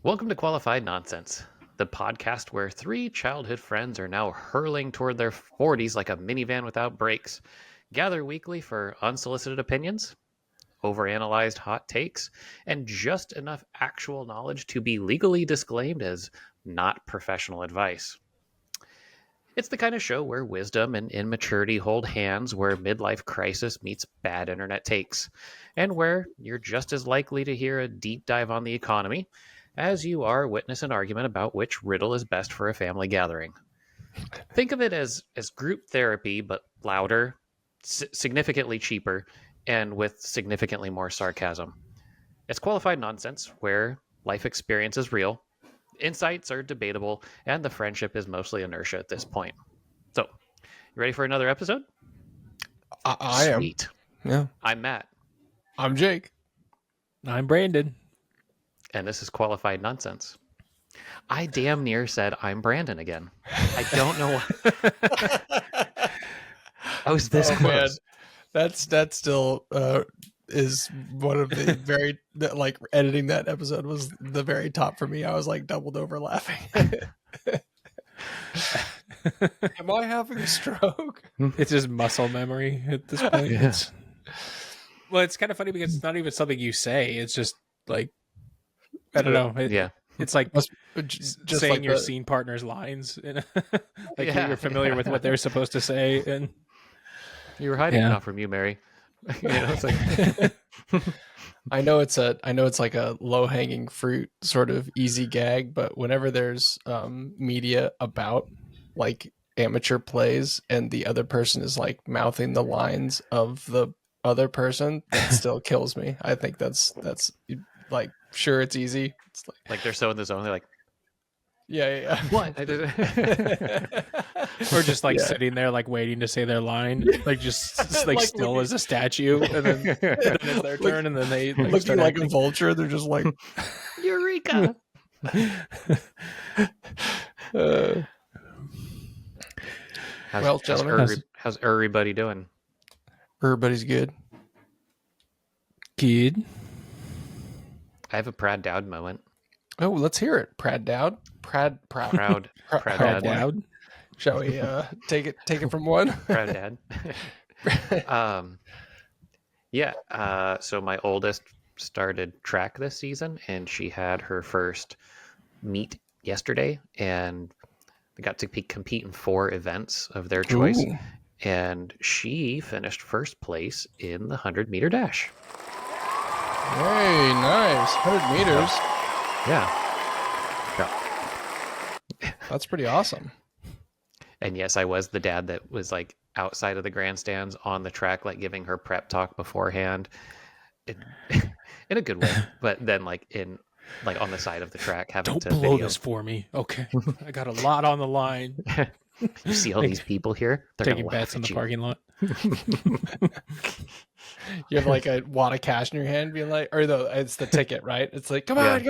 Welcome to Qualified Nonsense, the podcast where three childhood friends are now hurling toward their 40s like a minivan without brakes, gather weekly for unsolicited opinions, overanalyzed hot takes, and just enough actual knowledge to be legally disclaimed as not professional advice. It's the kind of show where wisdom and immaturity hold hands, where midlife crisis meets bad internet takes, and where you're just as likely to hear a deep dive on the economy as you are witness an argument about which riddle is best for a family gathering. Think of it as group therapy, but louder, significantly cheaper, and with significantly more sarcasm. It's Qualified Nonsense, where life experience is real, insights are debatable, and the friendship is mostly inertia at this point. So, you ready for another episode? I am. Sweet. Yeah. I'm Matt. I'm Jake. I'm Brandon. And this is Qualified Nonsense. I damn near said I'm Brandon again. I don't know why. I was this close. Man. That still is one of the very like editing that episode was the very top for me. I was like doubled over laughing. Am I having a stroke? It's just muscle memory at this point. Yeah. It's kind of funny because it's not even something you say. It's just like, I don't know. It's like just saying like your scene partner's lines. You're familiar with what they're supposed to say. And you were hiding not from you, Mary. It's like I know it's like a low hanging fruit sort of easy gag, but whenever there's media about like amateur plays and the other person is like mouthing the lines of the other person, that still kills me. I think that's like, sure, it's easy. It's like they're so in the zone. They're like, yeah. What? Or just like sitting there, like waiting to say their line, like just like still as a statue, and then it's their turn, and then they looking like a vulture. They're just like, Eureka! How's everybody doing? Everybody's good. Kid. I have a Prad Dowd moment. Oh, let's hear it. Prad Dowd. Proud Dowd. Shall we take it from one? Proud Dad. So my oldest started track this season, and she had her first meet yesterday, and they got to compete in 4 events of their choice. Ooh. And she finished first place in the 100-meter dash. Hey, nice. 100 meters. Yeah. That's pretty awesome. And yes, I was the dad that was like outside of the grandstands on the track, like giving her prep talk beforehand in a good way. But then like on the side of the track, having to blow this for me. Okay. I got a lot on the line. You see all these people here? They're taking bets in the parking lot. You have like a wad of cash in your hand being like, it's the ticket, right? It's like, come on.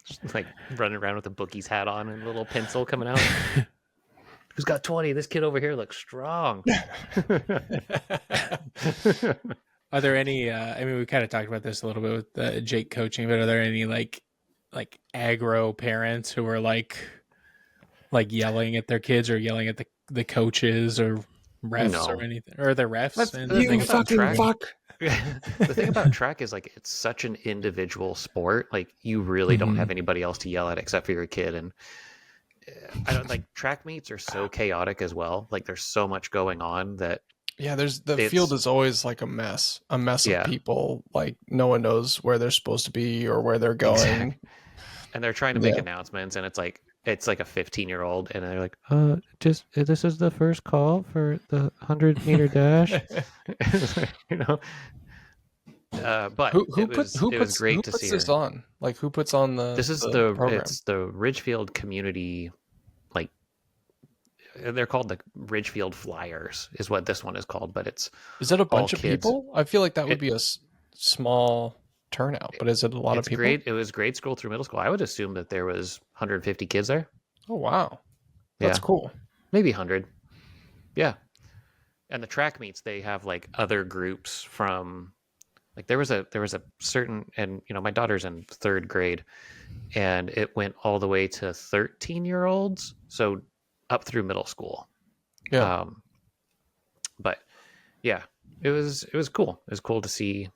Just like running around with a bookie's hat on and a little pencil coming out. Who's got 20? This kid over here looks strong. Are there any, we kind of talked about this a little bit with Jake coaching, but are there any like aggro parents who are like yelling at their kids or yelling at the coaches or refs or anything? Or the refs? You fucking fuck. The thing about track is like it's such an individual sport. Like you really don't have anybody else to yell at except for your kid. And I don't like track meets are so chaotic as well. Like there's so much going on that the field is always like a mess of people. Like no one knows where they're supposed to be or where they're going. Exactly. And they're trying to make announcements, and it's like a 15-year-old, and they're like, this is the first call for the 100-meter dash. But it was great to see her. This on? Like who puts on the? This is it's the Ridgefield Community, like they're called the Ridgefield Flyers, is what this one is called. But is it a bunch of people? I feel like that would be a small turnout, but is it a lot of people? It was grade school through middle school. I would assume that there was 150 kids there. Oh wow, that's cool. Maybe 100. Yeah. And the track meets, they have like other groups from Like there was a certain, and my daughter's in 3rd grade, and it went all the way to 13-year-olds, so up through middle school. Yeah. But yeah, it was cool. It was cool to see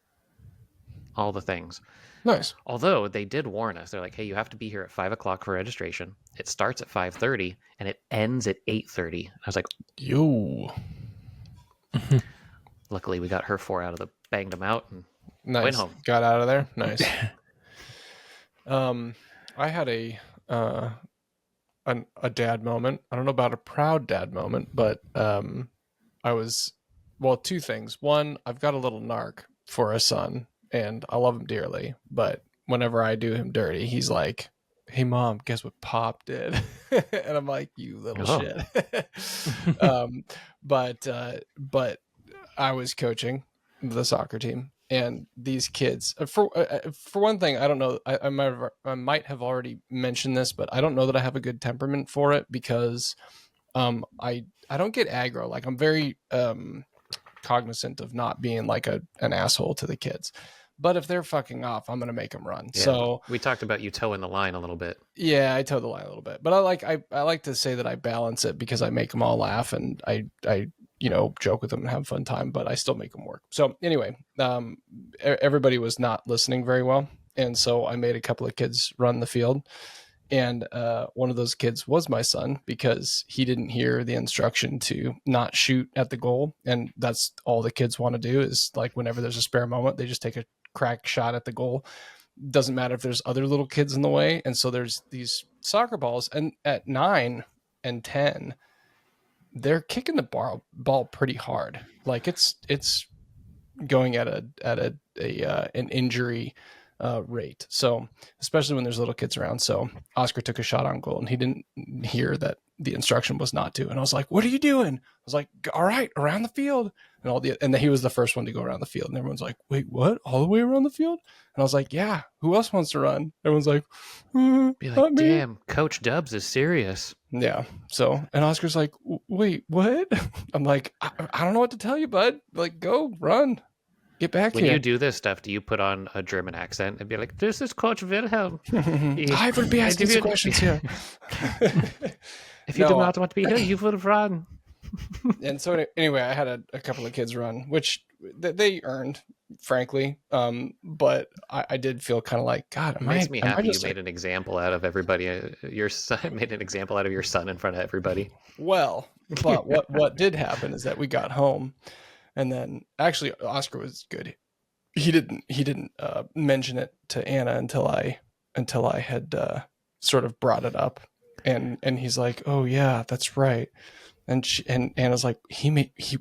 all the things. Nice. Although they did warn us, they're like, "Hey, you have to be here at 5 o'clock for registration. It starts at 5:30 and it ends at 8:30." I was like, Yo. luckily we got her 4 out of the banged them out and Nice. went home. Got out of there. Nice. I had a dad moment. I don't know about a proud dad moment, but I was, well, 2 things. One, I've got a little narc for a son, and I love him dearly. But whenever I do him dirty, he's like, "Hey, Mom, guess what Pop did?" And I'm like, "You little shit." But I was coaching the soccer team, and these kids, for one thing, I don't know, I might have already mentioned this, but I don't know that I have a good temperament for it, because I don't get aggro. Like, I'm very cognizant of not being like an asshole to the kids, but if they're fucking off, I'm gonna make them run. Yeah, so we talked about you toeing the line a little bit. yeah, I toe the line a little bit, but I like to say that I balance it, because I make them all laugh, and I joke with them and have a fun time, but I still make them work. So anyway, everybody was not listening very well, and so I made a couple of kids run the field, and one of those kids was my son, because he didn't hear the instruction to not shoot at the goal, and that's all the kids want to do, is like whenever there's a spare moment, they just take a crack shot at the goal. Doesn't matter if there's other little kids in the way. And so there's these soccer balls, and at 9 and 10, they're kicking the ball pretty hard. Like it's going at an injury rate. So especially when there's little kids around. So Oscar took a shot on goal, and he didn't hear that the instruction was not to. And I was like, "What are you doing?" I was like, "All right, around the field." And he was the first one to go around the field, and everyone's like, "Wait, what? All the way around the field?" And I was like, "Yeah, who else wants to run?" Everyone's like, Be "Not like, me." damn, Coach Dubs is serious. Yeah. So, and Oscar's like, "Wait, what?" I'm like, I don't know what to tell you, bud. Like, go run, get back When here. you do this stuff, do you put on a German accent and be like, "This is Coach Wilhelm. I will be asking some questions here. If you do not want to be here, you will run." And so anyway, I had a couple of kids run, which they earned, frankly. But I did feel kind of like, God, It makes me happy you just made an example out of everybody. Your son made an example out of your son in front of everybody. Well, but what did happen is that we got home, and then actually Oscar was good. He didn't mention it to Anna until I had sort of brought it up, and he's like, "Oh yeah, that's right." And Anna's like,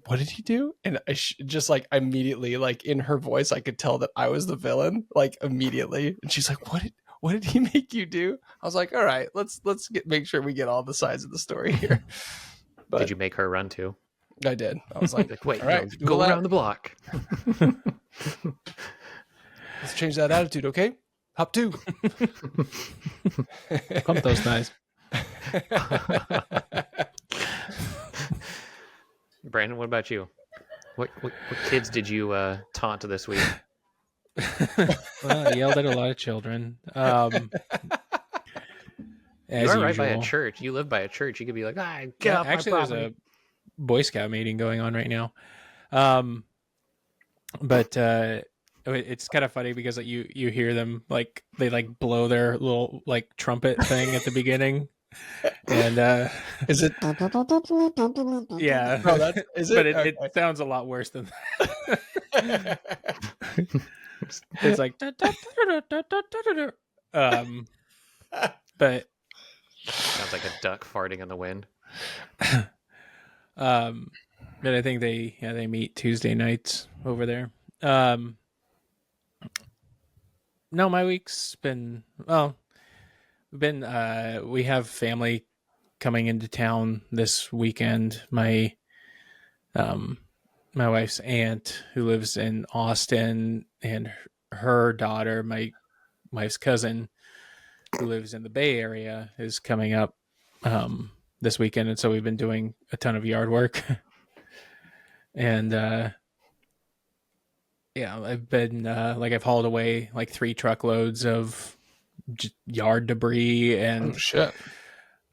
what did he do? And just like immediately, like in her voice, I could tell that I was the villain, like immediately. And she's like, what did he make you do? I was like, all right, let's make sure we get all the sides of the story here. But did you make her run too? I did. I was like, wait, all right, no, go around the block. Let's change that attitude, okay? Hop 2. Pump those thighs. Brandon, what about you? What kids did you taunt this week? Well, I yelled at a lot of children. As You are right usual. by a church. You live by a church. You could be like, get Yeah, off actually, my there's property. a Boy Scout meeting going on right now. But it's kind of funny because like, you hear them like they like blow their little like trumpet thing at the beginning, and Is it? yeah, No, that's is it? but it Okay. sounds a lot worse than that. It's like but Sounds like a duck farting in the wind. but I think they meet Tuesday nights over there. No, my week's been we have family coming into town this weekend. My wife's aunt who lives in Austin, and her daughter, my wife's cousin who lives in the Bay Area, is coming up this weekend, and so we've been doing a ton of yard work. And Yeah, I've been I've hauled away like 3 truckloads of yard debris Oh and shit.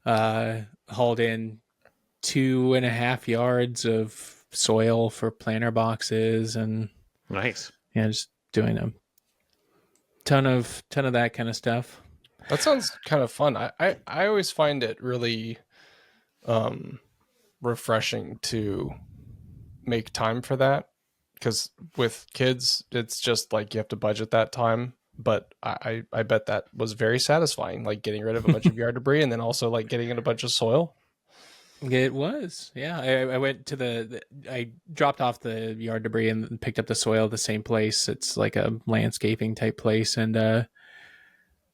hauled in 2.5 yards of soil for planter boxes, and Nice. just doing a ton of that kind of stuff. That sounds kind of fun. I always find it really refreshing to make time for that, because with kids it's just like you have to budget that time. But I bet that was very satisfying, like getting rid of a bunch of yard debris and then also like getting in a bunch of soil. It was, yeah. I went to I dropped off the yard debris and picked up the soil at the same place. It's like a landscaping type place, and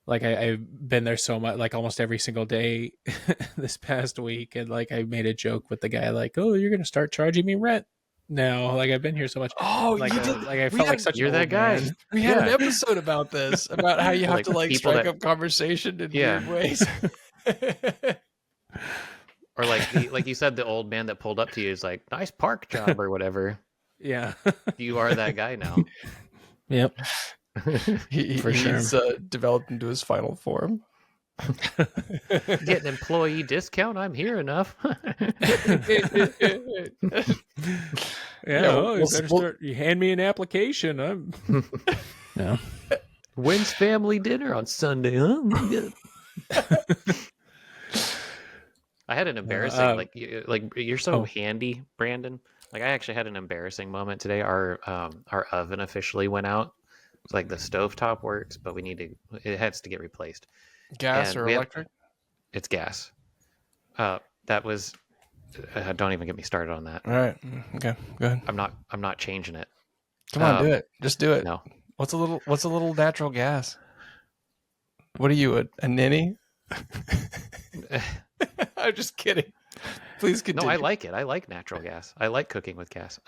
I've been there so much, like almost every single day this past week, and like I made a joke with the guy, like, "Oh, you're gonna start charging me rent now? Like I've been here so much." Oh, Like you did. like I We felt like had, such You're an that old guy. man. we had an Yeah. episode about this, about how you have Like to like people strike that- up conversation in Yeah. weird ways. Or like you said, the old man that pulled up to you is like, nice park job or whatever. Yeah. You are that guy now. Yep. For he's developed into his final form. Get an employee discount? I'm here enough. Yeah. Oh, you we'll- better we'll- start. You hand me an application. I'm. No. When's family dinner on Sunday? Huh? I had an embarrassing you're so handy, Brandon. Like I actually had an embarrassing moment today. Our oven officially went out. It's like the stovetop works, but it has to get replaced. Gas And or we have- electric? It's gas. That was don't even get me started on that. All right. Okay. Go ahead. I'm not changing it. Come on, do it. Just do it. No. What's a little natural gas? What are you, a ninny? I'm just kidding. Please continue. No, I like it. I like natural gas. I like cooking with gas.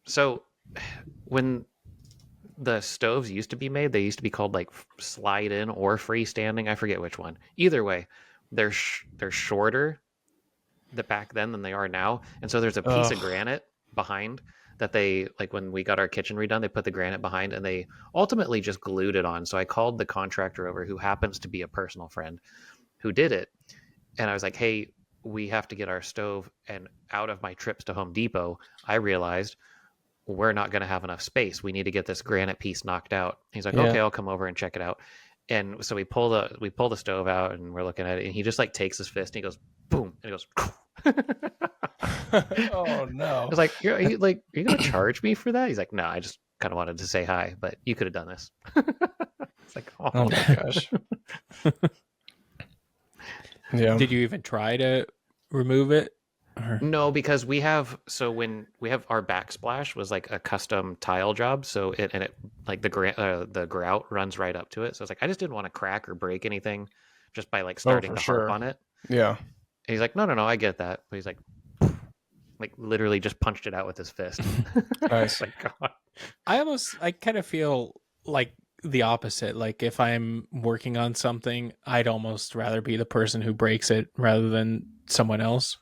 So when the stoves used to be made, they used to be called like slide in or freestanding. I forget which one. Either way, they're shorter back then than they are now, and so there's a piece of granite behind that they, like when we got our kitchen redone, they put the granite behind and they ultimately just glued it on. So I called the contractor over, who happens to be a personal friend, who did it, and I was like, hey, we have to get our stove. And out of my trips to Home Depot, I realized we're not going to have enough space. We need to get this granite piece knocked out. He's like, okay, I'll come over and check it out. And so we pull the stove out and we're looking at it, and he just like takes his fist and he goes boom, and he goes Oh no. I was like, are you gonna charge me for that? He's like, no, I just kind of wanted to say hi, but you could have done this. It's like, Oh my gosh. Yeah. Did you even try to remove it? Or... No, because when we have our backsplash was like a custom tile job, so it like the grout runs right up to it. So it's like I just didn't want to crack or break anything just by like starting to harp on it. Yeah. And he's like, no, I get that. But he's like literally just punched it out with his fist. Nice. Like, God. I kind of feel like the opposite. Like if I'm working on something, I'd almost rather be the person who breaks it rather than someone else.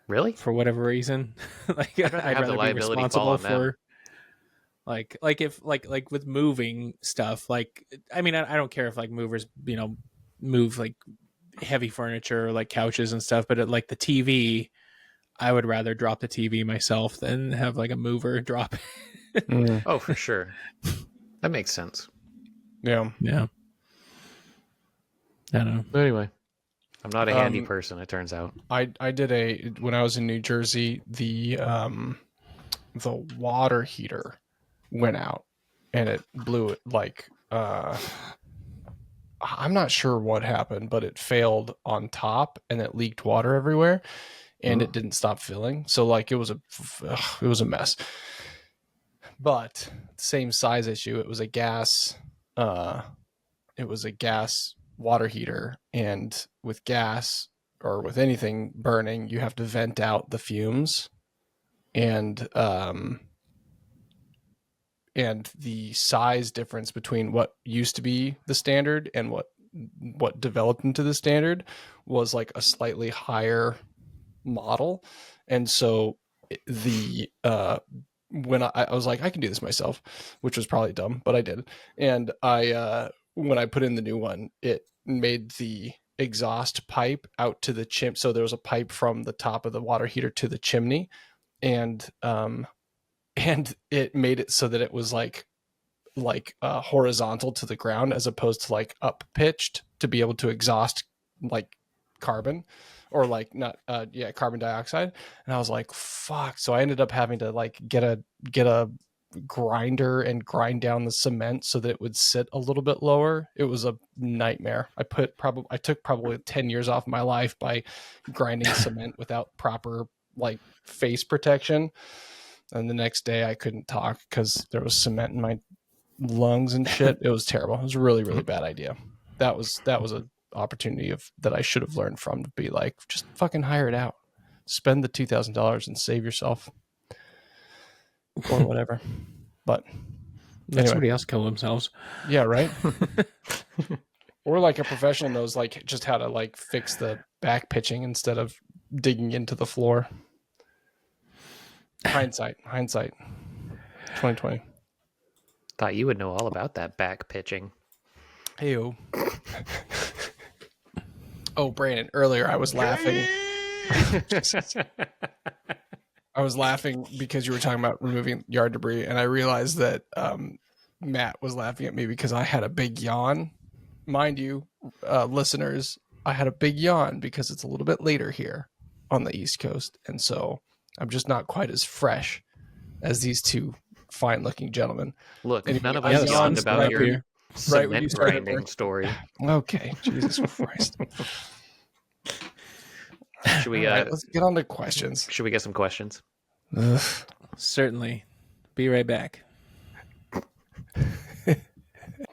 Really? For whatever reason. Like I'd rather be liability fall on them. like if like with moving stuff, like I mean I don't care if like movers, move like heavy furniture like couches and stuff, but like the TV, I would rather drop the TV myself than have like a mover drop it. Oh, for sure. That makes sense. Yeah. Yeah. I don't know. But anyway, I'm not a handy person, it turns out. I did when I was in New Jersey, the water heater went out and it blew it like I'm not sure what happened, but it failed on top and it leaked water everywhere and it didn't stop filling. So like it was a mess. But same size issue. It was a gas water heater, and with gas or with anything burning, you have to vent out the fumes, and the size difference between what used to be the standard and what developed into the standard was like a slightly higher model, and so the when I was like, I can do this myself, which was probably dumb, but I did. And when I put in the new one, it made the exhaust pipe out to the chimney. So there was a pipe from the top of the water heater to the chimney, and it made it so that it was like horizontal to the ground as opposed to like up pitched to be able to exhaust like carbon or like not carbon dioxide. And I was like, fuck. So I ended up having to like get a grinder and grind down the cement so that it would sit a little bit lower. It was a nightmare. I took probably 10 years off my life by grinding cement without proper like face protection. And the next day I couldn't talk because there was cement in my lungs and shit. It was terrible. It was a really, really bad idea. That was an opportunity that I should have learned from, to be like, just fucking hire it out. Spend the $2,000 and save yourself or whatever. But Let somebody else kill themselves. Yeah, right. Or like a professional knows like just how to like fix the back pitching instead of digging into the floor. Hindsight 2020. Thought you would know all about that back pitching. Heyo. Oh, Brandon, earlier I was laughing. I was laughing because you were talking about removing yard debris, and I realized that Matt was laughing at me because I had a big yawn. Mind you, listeners, I had a big yawn because it's a little bit later here on the East Coast, and so I'm just not quite as fresh as these two fine-looking gentlemen. Look, Anyway, none of I us yawned about right your when cement you started grinding working. story. Okay, Jesus Christ. Should we? All right, let's get on to questions. Should we get some questions? Ugh. Certainly. Be right back.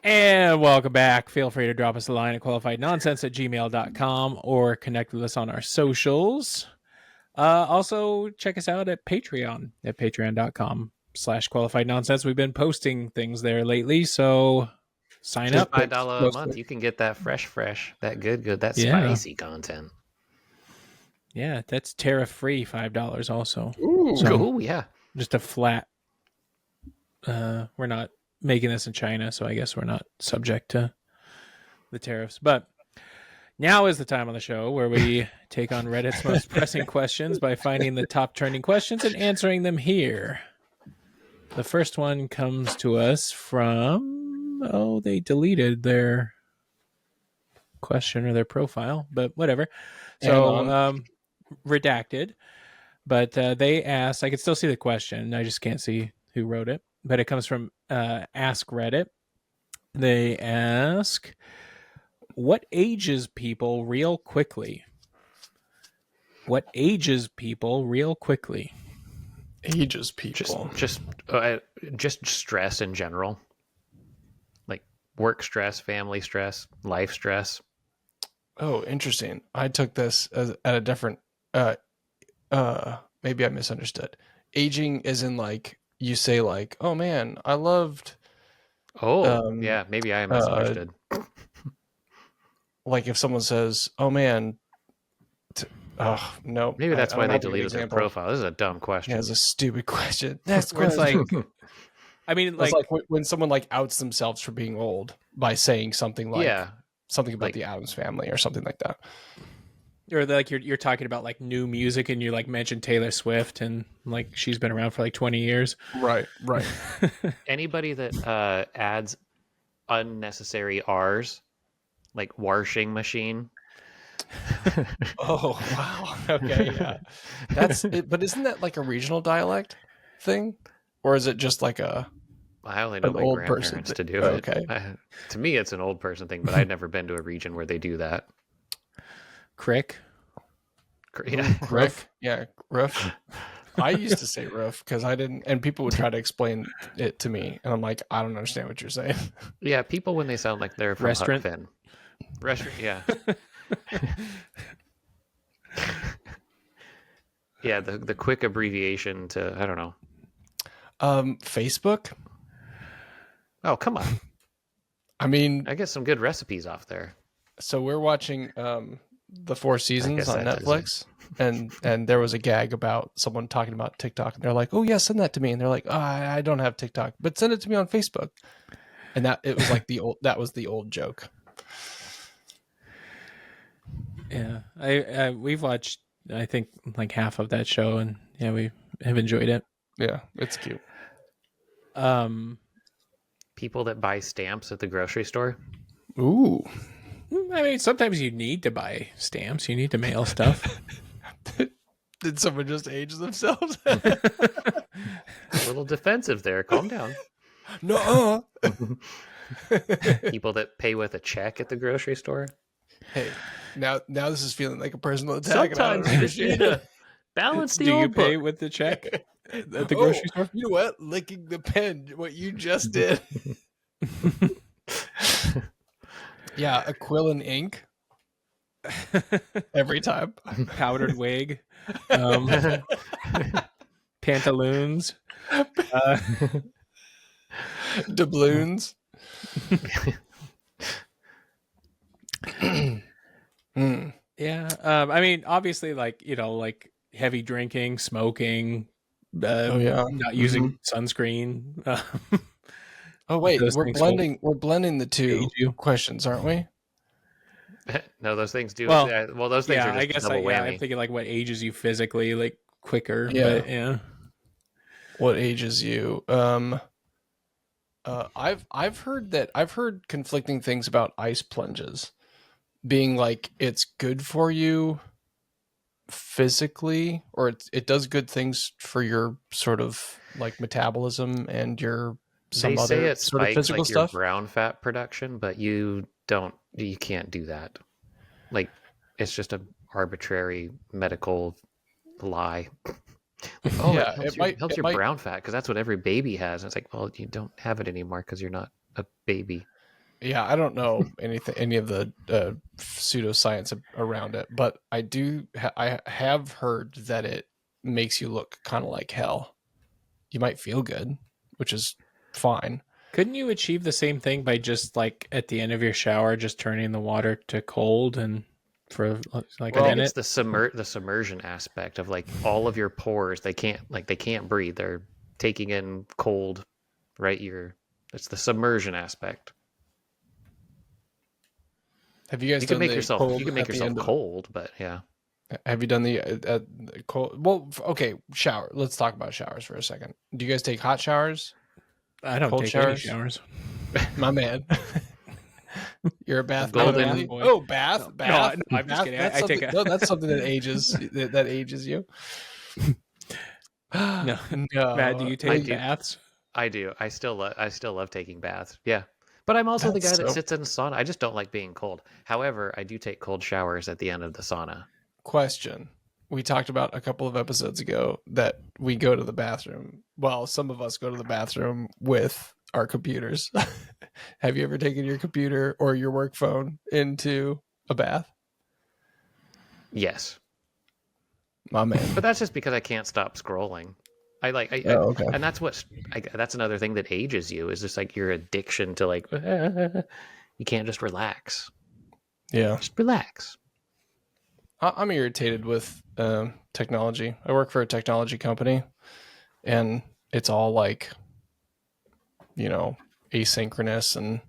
And welcome back. Feel free to drop us a line at qualifiednonsense@gmail.com or connect with us on our socials. Also, check us out at Patreon at patreon.com/qualifiednonsense. We've been posting things there lately, so sign up. $5 a month. You can get that fresh, that good, that spicy content. Yeah, that's tariff-free $5 also. Ooh. So, Cool, yeah. just a flat. We're not making this in China, so I guess we're not subject to the tariffs. But now is the time on the show where we take on Reddit's most pressing questions by finding the top trending questions and answering them here. The first one comes to us from, they deleted their question or their profile, but whatever. So, redacted. But they asked, I can still see the question, I just can't see who wrote it, but it comes from Ask Reddit. They ask, what ages people real quickly? What ages people real quickly? Ages people. Just stress in general. Like work stress, family stress, life stress. Oh, interesting. I took this at a different maybe I misunderstood. Aging is in like, you say like, oh man, I loved. Yeah, maybe I misunderstood. Like if someone says, oh man, no. Maybe that's why they deleted their example. profile. This is a dumb question. Yeah, it's a stupid question. That's Where it's like, I mean, it's like when someone like outs themselves for being old by saying something like something about the Addams Family or something like that. Or like you're talking about like new music and you like mentioned Taylor Swift and like she's been around for like 20 years. Right. Anybody that adds unnecessary R's, like washing machine. Oh wow. Okay, yeah. That's it, but isn't that like a regional dialect thing? Or is it just like I only know my grandparents to do it. Okay. To me, it's an old person thing, but I've never been to a region where they do that. Crick. Yeah. Roof. Yeah, roof. I used to say roof because I didn't, and people would try to explain it to me, and I'm like, I don't understand what you're saying. Yeah, people when they sound like they're from Restaurant. Huck Finn. Restaurant, yeah. Yeah, the quick abbreviation to, I don't know. Facebook. Oh, come on. I mean, I get some good recipes off there. so we're watching the Four Seasons on that doesn't- Netflix, and there was a gag about someone talking about TikTok, and they're like, "Oh yeah, send that to me," and they're like, "Oh, I don't have TikTok, but send it to me on Facebook," and it was like that was the old joke. Yeah, I we've watched I think like half of that show, and yeah, we have enjoyed it. Yeah, it's cute. People that buy stamps at the grocery store. Ooh. I mean, sometimes you need to buy stamps. You need to mail stuff. Did someone just age themselves? A little defensive there. Calm down. No. People that pay with a check at the grocery store. Hey, now this is feeling like a personal attack. and I don't Sometimes you just need understand. to balance the Do you old pay book. with the check at the grocery store? You know what? Licking the pen. What you just did. Yeah, a quill and ink. Every time. Powdered wig, pantaloons. Doubloons. Yeah. I mean, obviously, like, like heavy drinking, smoking, not using sunscreen. Oh wait, Those we're things blending the two age you. questions, aren't we? No, those things do. Well, Those things yeah, are just I guess double whammy. I'm thinking like what ages you physically, like quicker. Yeah. But yeah. What ages you? I've heard conflicting things about ice plunges being like it's good for you physically, or it does good things for your sort of like metabolism and your They say it sort of spikes physical like your stuff. brown fat production, but you can't do that. Like, it's just an arbitrary medical lie. Oh, Yeah, it helps your brown fat because that's what every baby has. And it's like, well, you don't have it anymore because you're not a baby. Yeah, I don't know any of the pseudoscience around it, but I have heard that it makes you look kind of like hell. You might feel good, which is fine. Couldn't you achieve the same thing by just like at the end of your shower, just turning the water to cold and for like a I think minute? it's the submersion aspect of like all of your pores. They can't breathe. They're taking in cold, right? It's the submersion aspect. Have you guys You can done make the yourself cold you can make at the yourself end of- cold, but yeah. Have you done the cold? Well, okay, shower. Let's talk about showers for a second. Do you guys take hot showers? I don't cold take showers? any showers. My man. You're a bath Golden- boy. Oh, bath. No, I'm just kidding. That's I something, take no, that's something that ages that ages you. No. No. Matt, do you I take do. baths? I do. I still love taking baths. Yeah. But I'm also the guy That's that so- sits in the sauna. I just don't like being cold. However, I do take cold showers at the end of the sauna. Question. We talked about a couple of episodes ago that we go to the bathroom. Well, some of us go to the bathroom with our computers. Have you ever taken your computer or your work phone into a bath? Yes. My man. But that's just because I can't stop scrolling. Okay. And that's another thing that ages you is just like your addiction to like you can't just relax. Yeah. Just relax. I'm irritated with technology. I work for a technology company, and it's all like, asynchronous and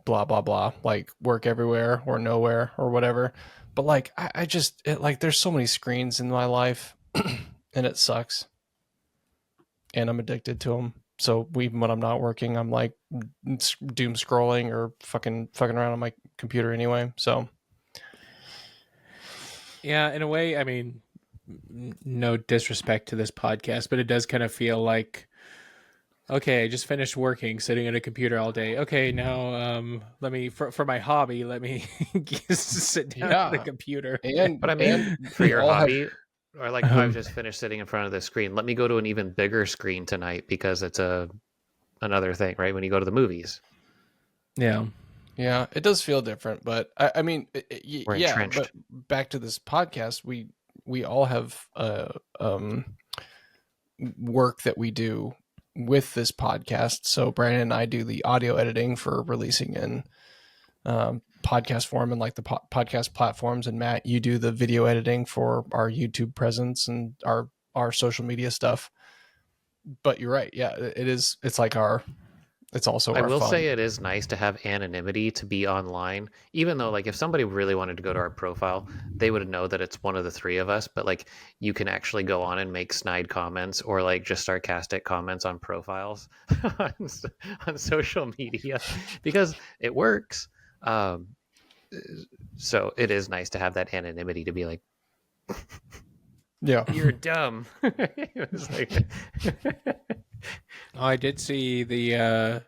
blah blah blah, like work everywhere or nowhere or whatever. But like, I just there's so many screens in my life, and it sucks. And I'm addicted to them. So even when I'm not working, I'm like doom scrolling or fucking around on my computer anyway. So. Yeah, in a way, I mean, no disrespect to this podcast, but it does kind of feel like, okay, I just finished working, sitting at a computer all day. Okay, now let me, for my hobby, let me sit down at a computer. But I mean, for your all have- hobby, or like I've just finished sitting in front of the screen. Let me go to an even bigger screen tonight because it's another thing, right? When you go to the movies. Yeah. Yeah, it does feel different, but I mean, We're yeah. entrenched. But back to this podcast, we all have work that we do with this podcast. So Brandon and I do the audio editing for releasing in podcast form and like the podcast platforms, and Matt, you do the video editing for our YouTube presence and our social media stuff. But you're right, yeah, it is. It's like it's also I our will fun. say it is nice to have anonymity to be online, even though like if somebody really wanted to go to our profile, they would know that it's one of the three of us. But like you can actually go on and make snide comments or like just sarcastic comments on profiles on social media because it works. So it is nice to have that anonymity to be like, Yeah, you're dumb. It was like, Oh, I did see the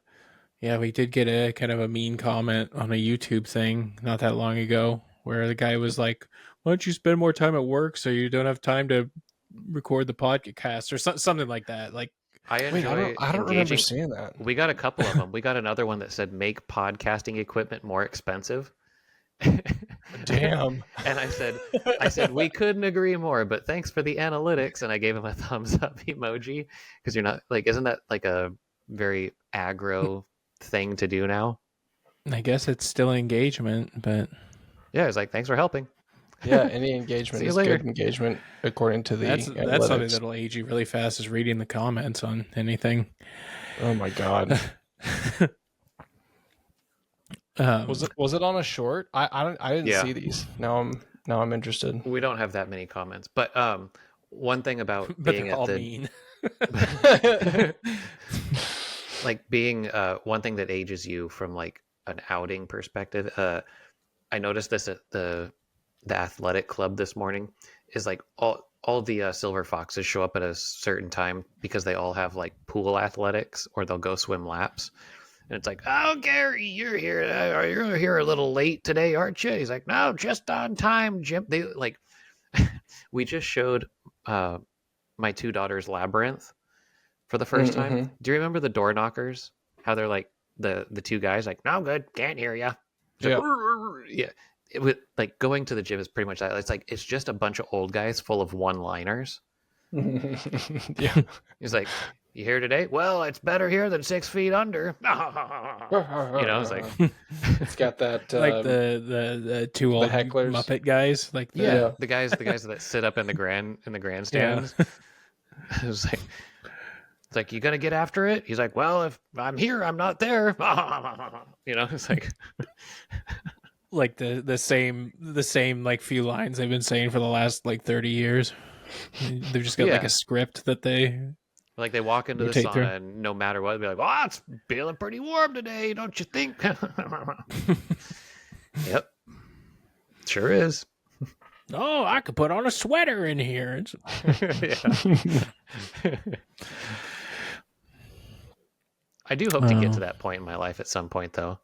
we did get a kind of a mean comment on a YouTube thing not that long ago where the guy was like, "Why don't you spend more time at work so you don't have time to record the podcast?" or something like that. Like, I wait, enjoy I don't remember engaging. seeing that. We got a couple of them. We got another one that said make podcasting equipment more expensive. Damn. And I said we couldn't agree more, but thanks for the analytics. And I gave him a thumbs up emoji because you're not like, isn't that like a very aggro thing to do now? I guess it's still engagement, but Yeah, it's like thanks for helping. Yeah, any engagement See you is later. good engagement according to the that's analytics. something that'll age you really fast is reading the comments on anything. Oh my god. Was it on a short? I didn't Yeah. see these. Now I'm interested. We don't have that many comments, but one thing about but being they're at all the mean. like being one thing that ages you from like an outing perspective. I noticed this at the athletic club this morning is like all the silver foxes show up at a certain time because they all have like pool athletics or they'll go swim laps. And it's like, oh, Gary, you're here. You're here a little late today, aren't you? He's like, no, just on time, Jim. They like, we just showed my two daughters Labyrinth for the 1st time. Do you remember the door knockers? How they're like the two guys like, no good, can't hear you. Yeah. Like, yeah. It would like going to the gym is pretty much that. It's like it's just a bunch of old guys full of one-liners. Yeah. He's like, you here today? Well, it's better here than 6 feet under. You know, it's like it's got that like the two old hecklers. Muppet guys, like yeah, the guys that sit up in the grandstands. It was like, it's like, you gonna get after it? He's like, well, if I'm here, I'm not there. You know, it's like like the same like few lines they've been saying for the last like 30 years. They've just got like Yeah. a script that they like they walk into You the take sauna through. and no matter what, they'll be like, well, it's feeling pretty warm today, don't you think? Yep. Sure is. oh, I could put on a sweater in here. Yeah. I do hope to get to that point in my life at some point, though.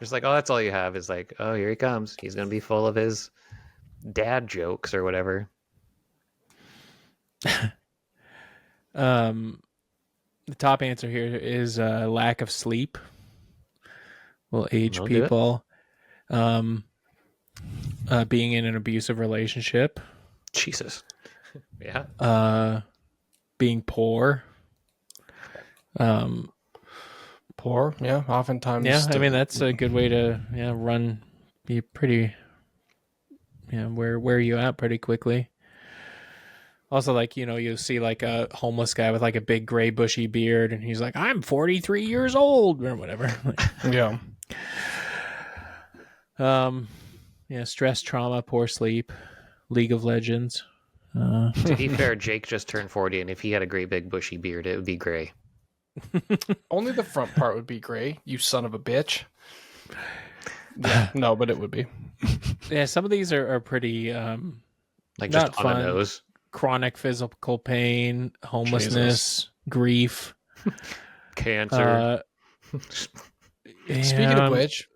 Just like, oh, that's all you have is like, oh, here he comes. He's going to be full of his dad jokes or whatever. The top answer here is lack of sleep will age I'll do it. people. Being in an abusive relationship, Jesus. Yeah. being poor. poor. Yeah, oftentimes. Yeah, I mean that's a good way to be pretty. Where you at pretty quickly. Also, like, you see like a homeless guy with like a big gray bushy beard, and he's like, "I'm 43 years old," or whatever. Yeah. Stress, trauma, poor sleep, League of Legends. To be fair, Jake just turned 40, and if he had a great big bushy beard, it would be gray. Only the front part would be gray, you son of a bitch. Yeah, no, but it would be. Yeah, some of these are pretty Like not just on fun. the nose. Chronic physical pain, homelessness, grief, Cancer. Speaking of which,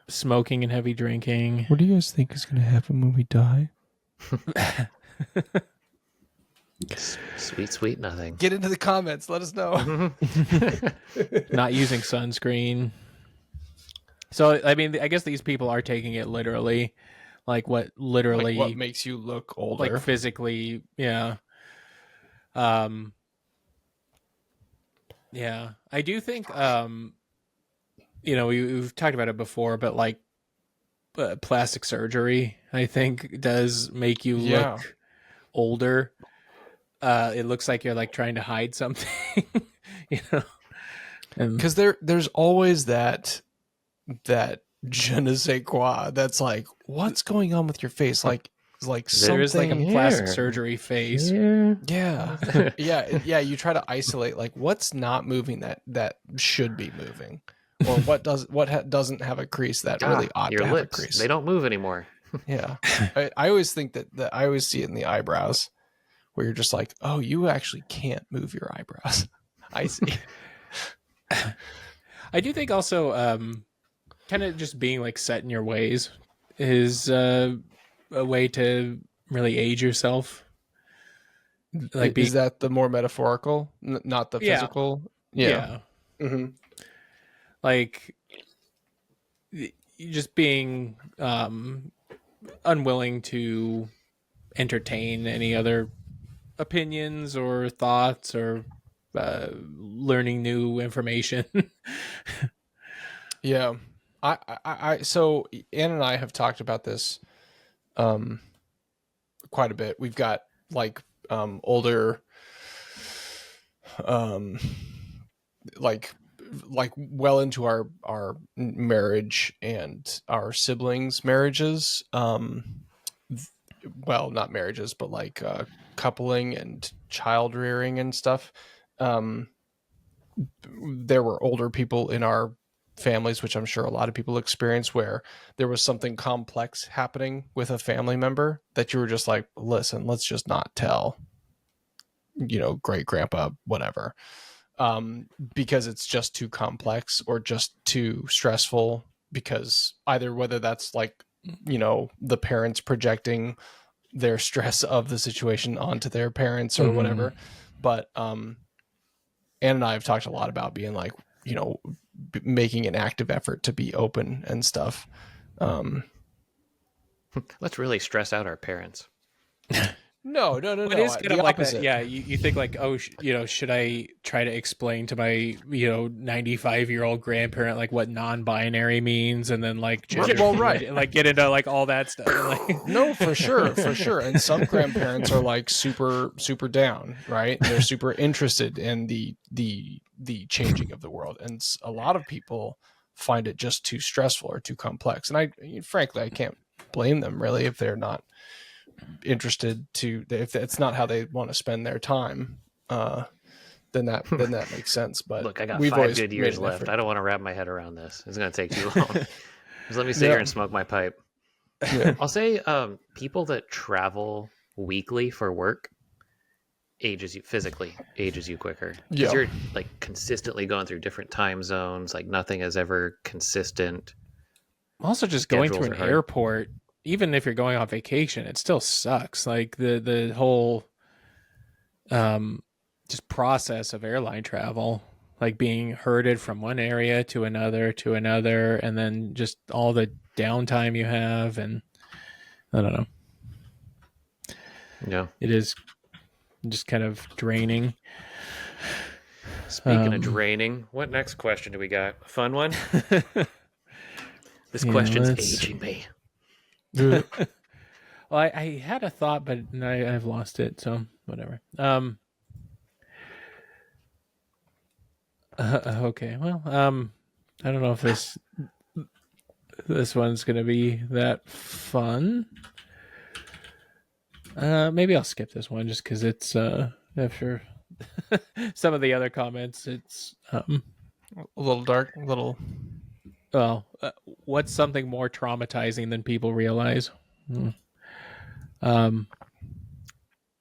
smoking and heavy drinking. what do you guys think is going to happen when we die? Sweet, sweet nothing. Get into the comments. Let us know. Not using sunscreen. So, I mean, I guess these people are taking it literally. Like what literally Like what makes you look older? like physically, yeah. Yeah. I do think we've talked about it before, but like plastic surgery, I think, does make you look older. It looks like you're like trying to hide something, you know. Because there's always that je ne sais quoi that's like, what's going on with your face? Like there is like a something. plastic surgery face. Yeah. Yeah. You try to isolate like what's not moving that should be moving, or what doesn't have a crease that really ought your to have lips, a crease. they don't move anymore. Yeah. I always think that I always see it in the eyebrows, where you're just like, oh, you actually can't move your eyebrows. I see. I do think also kind of just being like set in your ways is a way to really age yourself. Like Is that the more metaphorical, not the physical? Yeah. Mm-hmm. Like just being unwilling to entertain any other opinions or thoughts or learning new information. Yeah. So Ann and I have talked about this quite a bit. We've got like older like well into our marriage and our siblings' marriages. Well, not marriages, but like coupling and child rearing and stuff. There were older people in our families, which I'm sure a lot of people experience, where there was something complex happening with a family member that you were just like, listen, let's just not tell, great grandpa, whatever, because it's just too complex or just too stressful, because either whether that's like, the parents projecting their stress of the situation onto their parents or whatever. But Ann and I have talked a lot about being like, making an active effort to be open and stuff. Let's really stress out our parents. No. It is kind of like that. Yeah, you think like, oh, should I try to explain to my 95-year-old grandparent like what non-binary means, and then like right, like get into like all that stuff. Like, no, for sure. And some grandparents are like super down, right? They're super interested in the changing of the world, and a lot of people find it just too stressful or too complex. And frankly, I can't blame them really if they're not interested if it's not how they want to spend their time, then that makes sense. But look, I got 5 good years left. I don't want to wrap my head around this. It's going to take too long. Just let me sit here and smoke my pipe. I'll say people that travel weekly for work physically ages you quicker, because you're like consistently going through different time zones. Like nothing is ever consistent. Also, just going through an airport, even if you're going on vacation, it still sucks. Like the whole just process of airline travel, like being herded from one area to another, and then just all the downtime you have, and I don't know. Yeah, it is just kind of draining. Speaking of draining, what next question do we got? A fun one? This question's aging me. Well, I had a thought, but I've lost it, so whatever. Okay, well, I don't know if this one's gonna be that fun. Maybe I'll skip this one just because it's after some of the other comments, it's a little dark, a little. Well, what's something more traumatizing than people realize?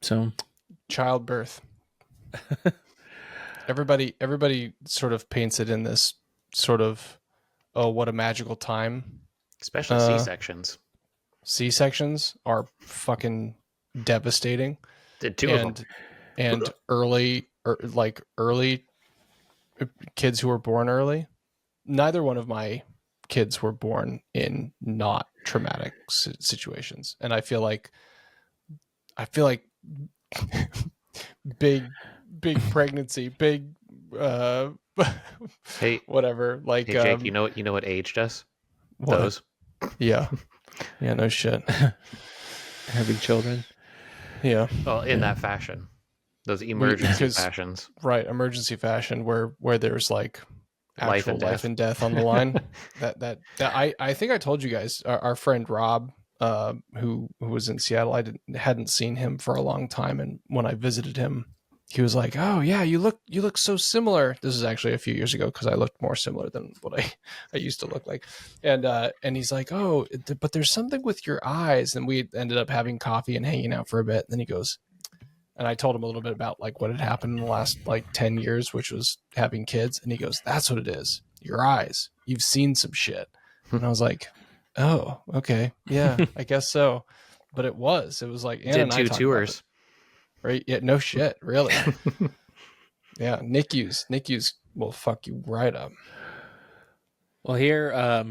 So childbirth. Everybody sort of paints it in this sort of, oh, what a magical time. Especially C-sections. C-sections are fucking devastating. Did two of them. And early kids who were born early. Neither one of my kids were born in not traumatic situations, and I feel like big pregnancy, big Hey, whatever. Like, hey, Jake, you know what age does? what? Those. Yeah. Yeah, no shit. Having children. Yeah. Well, in that fashion, those emergency Because fashions, right, emergency fashion where there's like life actual and life death. and death on the line. that I think I told you guys, our friend Rob, who was in Seattle, hadn't seen him for a long time, and when I visited him, he was like, "Oh yeah, you look so similar." This is actually a few years ago because I looked more similar than what I used to look like, and he's like, "Oh, but there's something with your eyes," and we ended up having coffee and hanging out for a bit. And then he goes, and I told him a little bit about like what had happened in the last like 10 years, which was having kids. And he goes, "That's what it is. Your eyes. You've seen some shit." And I was like, "Oh, okay. Yeah, I guess so." But it was like Anna Did and I two talk about it. tours. Right? Yeah, no shit, really. Yeah, NICUs will fuck you right up. Well, here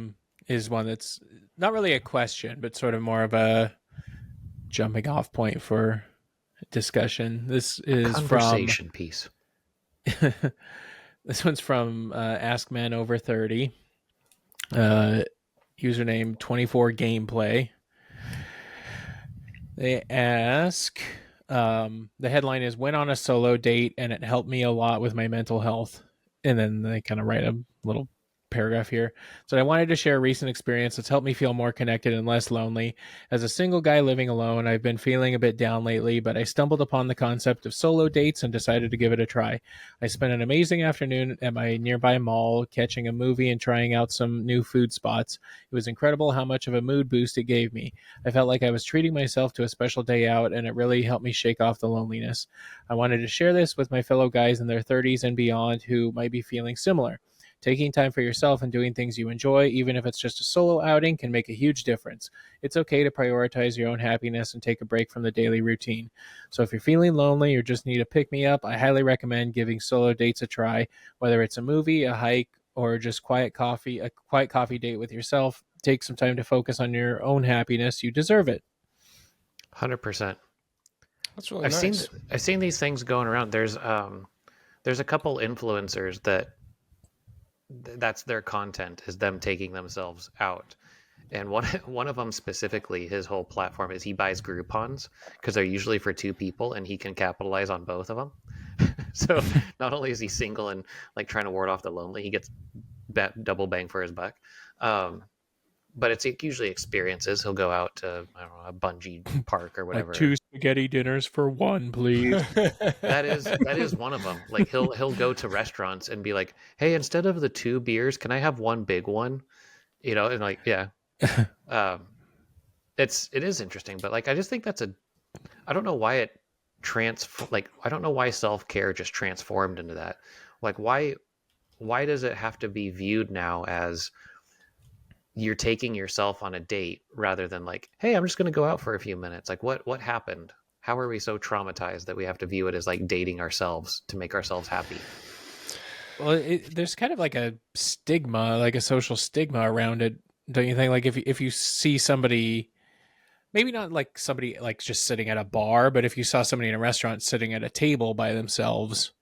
is one that's not really a question, but sort of more of a jumping off point for discussion. This is from Conversation piece. this one's from Ask Men Over 30. Username 24 Gameplay. They ask, the headline is "Went on a solo date and it helped me a lot with my mental health." And then they kind of write a little paragraph here. So I wanted to share a recent experience that's helped me feel more connected and less lonely. As a single guy living alone, I've been feeling a bit down lately, but I stumbled upon the concept of solo dates and decided to give it a try. I spent an amazing afternoon at my nearby mall, catching a movie and trying out some new food spots. It was incredible how much of a mood boost it gave me. I felt like I was treating myself to a special day out, and it really helped me shake off the loneliness. I wanted to share this with my fellow guys in their 30s and beyond who might be feeling similar. Taking time for yourself and doing things you enjoy, even if it's just a solo outing, can make a huge difference. It's okay to prioritize your own happiness and take a break from the daily routine. So if you're feeling lonely or just need a pick-me-up, I highly recommend giving solo dates a try, whether it's a movie, a hike, or just a quiet coffee date with yourself. Take some time to focus on your own happiness. You deserve it. 100%. That's really I've nice. seen these things going around. There's a couple influencers that's their content is them taking themselves out. And one of them specifically, his whole platform is he buys Groupons because they're usually for two people, and he can capitalize on both of them. So not only is he single and like trying to ward off the lonely, he gets double bang for his buck. But it's usually experiences. He'll go out to, I don't know, a bungee park or whatever. Like 2 spaghetti dinners for one, please. That is one of them. Like he'll go to restaurants and be like, "Hey, instead of the 2 beers, can I have one big one?" You know, and like, yeah. It is interesting, but like I just think I don't know why I don't know why self-care just transformed into that. Like why does it have to be viewed now as you're taking yourself on a date rather than like, "Hey, I'm just going to go out for a few minutes." Like what happened? How are we so traumatized that we have to view it as like dating ourselves to make ourselves happy? Well, there's kind of like a stigma, like a social stigma around it, don't you think? Like if you see somebody, maybe not like somebody like just sitting at a bar, but if you saw somebody in a restaurant sitting at a table by themselves,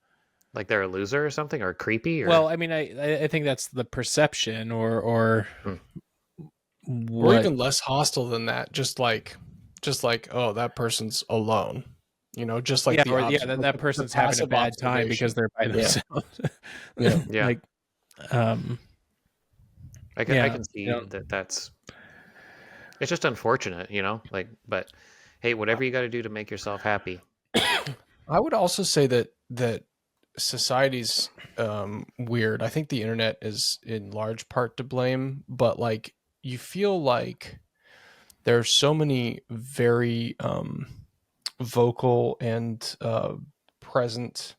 Like they're a loser or something, or creepy, or well, I mean, I think that's the perception, or Hmm. Or what? even less hostile than that. Just like, oh, that person's alone. Just like Yeah, the or yeah, opposite. that person's having a passive bad time because observation. they're by Yeah. themselves. Yeah. yeah. Like, I yeah, can see that's it's just unfortunate, you know? Like, but hey, whatever you got to do to make yourself happy. I would also say that society's weird. I think the internet is in large part to blame, but like you feel like there are so many very vocal and present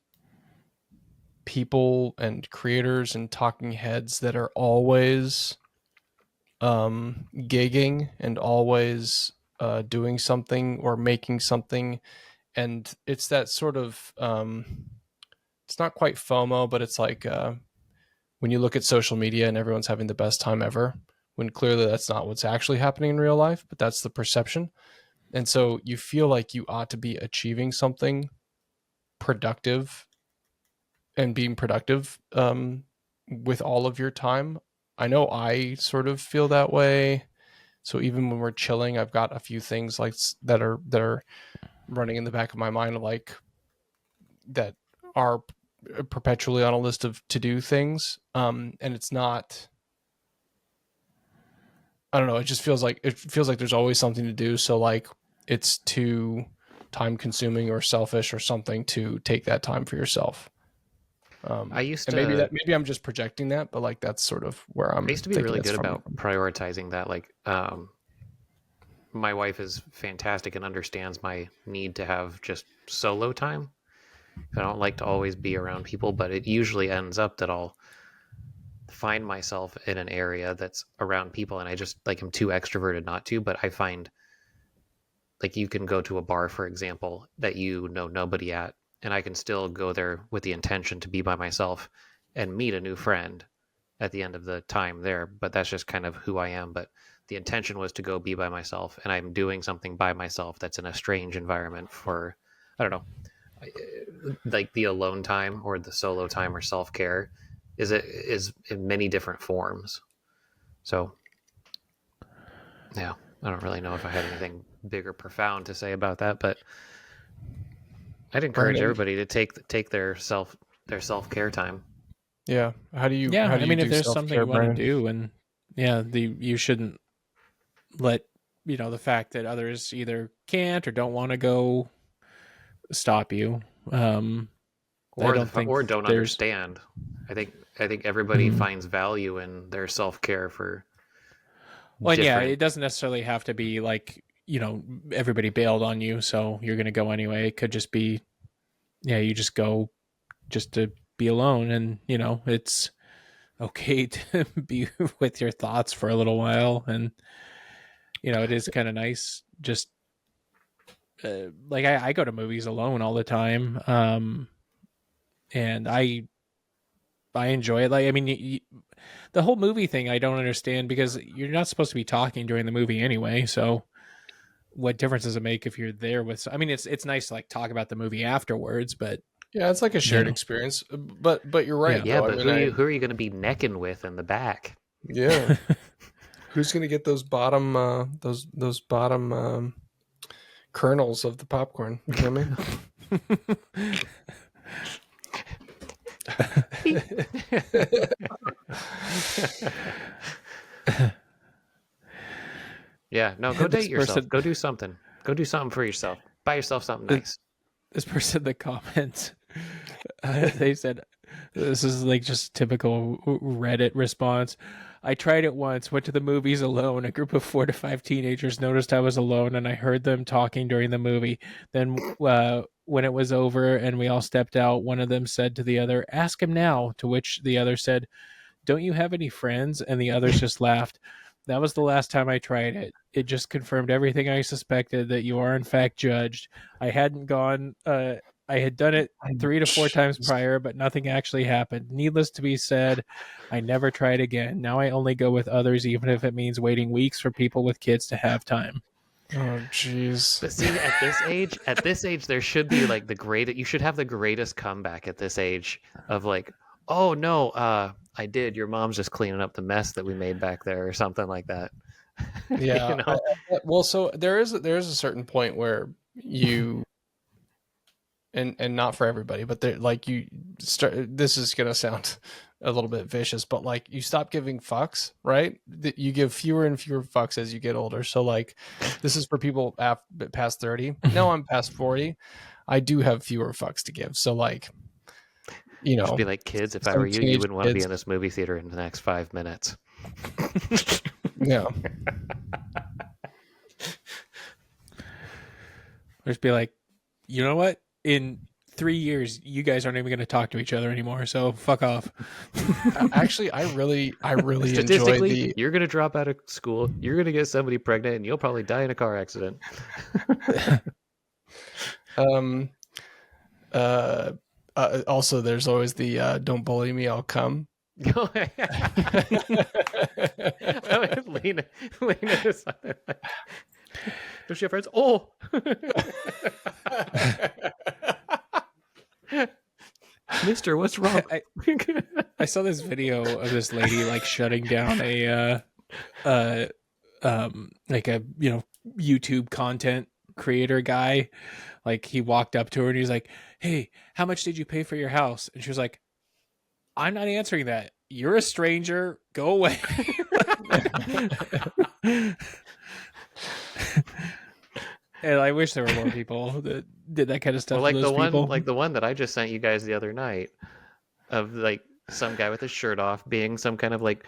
people and creators and talking heads that are always gigging and always doing something or making something, and it's that sort of it's not quite FOMO, but it's like when you look at social media and everyone's having the best time ever, when clearly that's not what's actually happening in real life, but that's the perception. And so you feel like you ought to be achieving something productive and being productive with all of your time. I know I sort of feel that way. So even when we're chilling, I've got a few things like that are running in the back of my mind, like that are perpetually on a list of to do things. And it's not, I don't know. It just feels like there's always something to do. So like it's too time consuming or selfish or something to take that time for yourself. I used And to maybe I'm just projecting that, but like that's sort of where I'm I used to be thinking really it's good from. about prioritizing that. Like, my wife is fantastic and understands my need to have just solo time. I don't like to always be around people, but it usually ends up that I'll find myself in an area that's around people, and I just like am too extroverted not to. But I find like you can go to a bar, for example, that you know nobody at, and I can still go there with the intention to be by myself and meet a new friend at the end of the time there. But that's just kind of who I am. But the intention was to go be by myself, and I'm doing something by myself that's in a strange environment for, I don't know, like the alone time or the solo time or self-care is in many different forms. So yeah, I don't really know if I had anything big or profound to say about that, but I'd encourage Brandon? everybody to take their self-care time. Yeah. How do you Yeah, I mean, if do there's self something care, you want to Brandon? do, and yeah, you shouldn't let the fact that others either can't or don't want to go stop you. I don't think Or don't there's. understand. I think everybody Mhm. finds value in their self-care for Well, and yeah, different. it doesn't necessarily have to be like everybody bailed on you, so you're going to go anyway. It could just be, yeah, you just go just to be alone, and it's okay to be with your thoughts for a little while, and it is kind of nice just like I go to movies alone all the time, and I enjoy it. Like, I mean, the whole movie thing I don't understand, because you're not supposed to be talking during the movie anyway. So what difference does it make if you're there with? I mean, it's nice to like talk about the movie afterwards, but Yeah, it's like a shared yeah, experience. But you're right yeah. Yeah, though. I but mean, I who are you going to be necking with in the back? yeah. Who's gonna get those bottom those bottom kernels of the popcorn? You know what Yeah, no, go this date yourself. person, Go do something. Go do something for yourself. Buy yourself something nice. this person that comments, they said, this is like just typical Reddit response. I tried it once, went to the movies alone. A group of 4 to 5 teenagers noticed I was alone, and I heard them talking during the movie. Then, when it was over and we all stepped out, one of them said to the other, "Ask him now." To which the other said, "Don't you have any friends?" And the others just laughed. That was the last time I tried it. It just confirmed everything I suspected, that you are in fact judged. I hadn't gone. I had done it I mean? 3 to 4 times Jeez. prior, but nothing actually happened. Needless to be said, I never tried again. Now I only go with others, even if it means waiting weeks for people with kids to have time. Oh jeez. But see, at this age, there should be like the great. You should have the greatest comeback at this age of like, oh no, I did. Your mom's just cleaning up the mess that we made back there, or something like that. Yeah. You know, Well, so there is a certain point where you and not for everybody, but there like you start. This is gonna sound a little bit vicious, but like you stop giving fucks, right? You give fewer and fewer fucks as you get older. So like, this is for people past 30. No, I'm past 40. I do have fewer fucks to give. So like, just be like, kids. If I were some you, you teenage wouldn't want to be kids. in this movie theater in the next 5 minutes. Yeah. Just be like, you know what? In 3 years, you guys aren't even going to talk to each other anymore. So fuck off. Actually, I really enjoy Statistically, the you're gonna drop out of school. You're gonna get somebody pregnant, and you'll probably die in a car accident. um also there's always the don't bully me, I'll come. Lena is something like, don't you have friends? Oh, Mister, what's wrong? I saw this video of this lady like shutting down a like a YouTube content creator guy. Like he walked up to her and he's like, "Hey, how much did you pay for your house?" And she was like, "I'm not answering that. You're a stranger. Go away." And I wish there were more people that did that kind of stuff. Well, like to the those people. one that I just sent you guys the other night, of like some guy with his shirt off being some kind of like,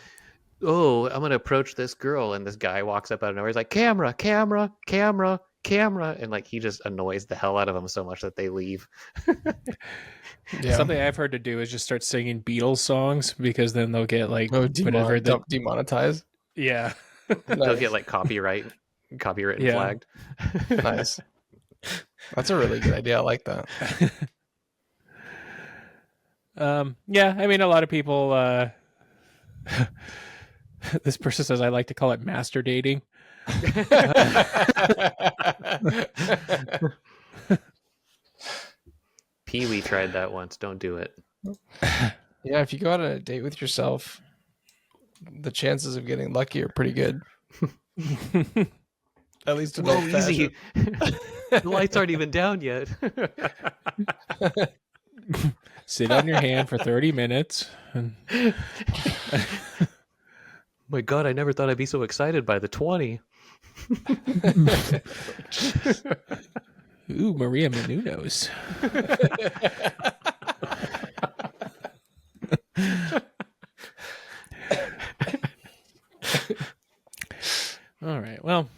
oh, I'm gonna approach this girl, and this guy walks up out of nowhere. He's like, camera, camera, camera, camera, and like he just annoys the hell out of them so much that they leave. Yeah. Something I've heard to do is just start singing Beatles songs, because then they'll get like whatever demonetized. Yeah. They'll get like copyrighted Yeah. flagged. Nice. That's a really good idea. I like that. Yeah, I mean, a lot of people. This person says I like to call it master dating. Pee-wee tried that once. Don't do it. Yeah, if you go out on a date with yourself, the chances of getting lucky are pretty good. At least in Whoa, old fashion. easy. The lights aren't even down yet. Sit on your hand for 30 minutes. And... My God, I never thought I'd be so excited by the 20. Ooh, Maria Menounos. All right. Well,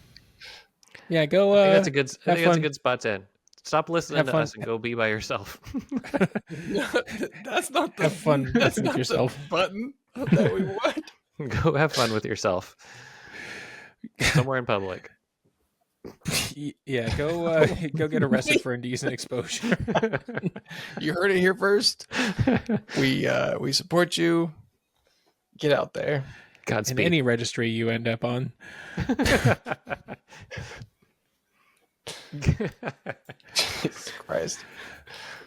yeah, go. I think that's a good. I think that's a fun. good spot to end. Stop listening Have to fun. us and go be by yourself. That's not the Have fun That's with not yourself. the button that we want. Go have fun with yourself somewhere in public. Yeah, go get arrested for indecent exposure. You heard it here first. We support you. Get out there. In Godspeed. any registry you end up on. Jesus Christ.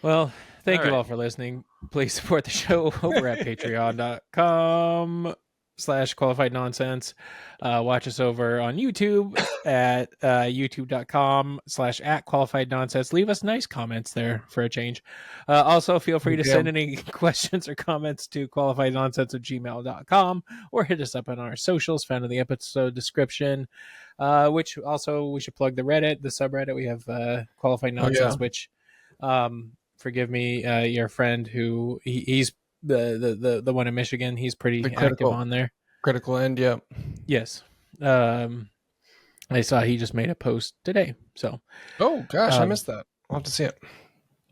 Well, thank All you right. all for listening. Please support the show over at patreon.com/qualified nonsense. Watch us over on YouTube at youtube.com/@qualified nonsense. Leave us nice comments there for a change. Also, feel free to send any questions or comments to qualifiednonsense@gmail.com, or hit us up on our socials found in the episode description. Which also we should plug the Reddit, the subreddit. We have Qualified Nonsense, which forgive me, your friend who he's the one in Michigan. He's pretty active on there. Critical end, yeah. Yes. I saw he just made a post today. So, oh gosh, I missed that. I'll have to see it.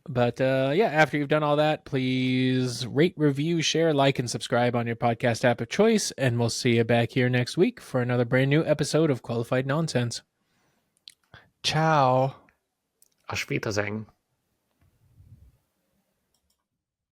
But yeah, after you've done all that, please rate, review, share, like, and subscribe on your podcast app of choice. And we'll see you back here next week for another brand new episode of Qualified Nonsense. Ciao. Auf Wiedersehen.